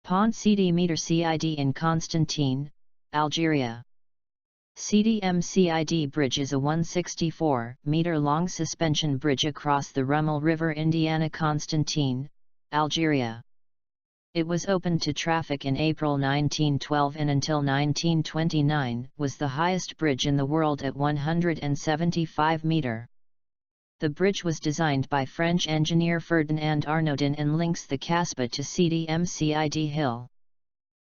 Pont Sidi M'Cid in Constantine, Algeria. Sidi M'Cid Bridge is a 164-meter-long suspension bridge across the Rhummel River, Indiana, Constantine, Algeria. It was opened to traffic in April 1912 and until 1929 was the highest bridge in the world at 175 meter. The bridge was designed by French engineer Ferdinand Arnodin and links the Casbah to Sidi M'Cid hill.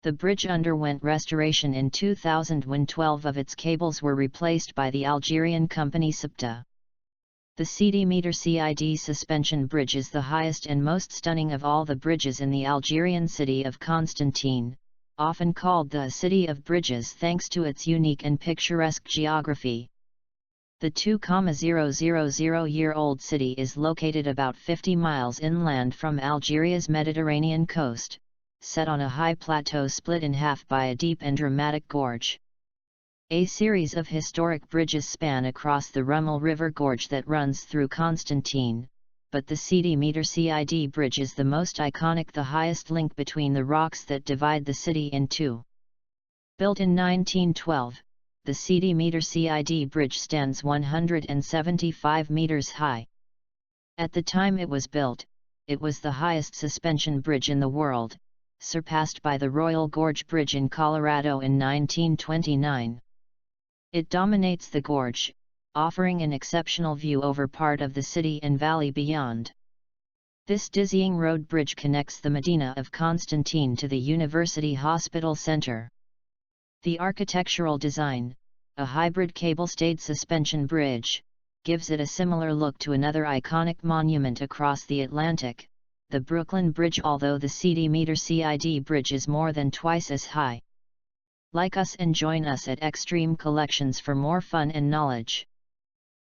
The bridge underwent restoration in 2000 when 12 of its cables were replaced by the Algerian company SAPTA. The Sidi M'Cid suspension bridge is the highest and most stunning of all the bridges in the Algerian city of Constantine, often called the City of Bridges thanks to its unique and picturesque geography. The 2,000-year-old city is located about 50 miles inland from Algeria's Mediterranean coast, set on a high plateau split in half by a deep and dramatic gorge. A series of historic bridges span across the Rhummel River gorge that runs through Constantine, but the Sidi M'Cid Bridge is the most iconic, the highest link between the rocks that divide the city in two. Built in 1912, the Sidi M'Cid Bridge stands 175 meters high. At the time it was built, it was the highest suspension bridge in the world, surpassed by the Royal Gorge Bridge in Colorado in 1929. It dominates the gorge, offering an exceptional view over part of the city and valley beyond. This dizzying road bridge connects the Medina of Constantine to the University Hospital Center. The architectural design, a hybrid cable-stayed suspension bridge, gives it a similar look to another iconic monument across the Atlantic, the Brooklyn Bridge, although the Sidi M'Cid Bridge is more than twice as high. Like us and join us at Extreme Collections for more fun and knowledge.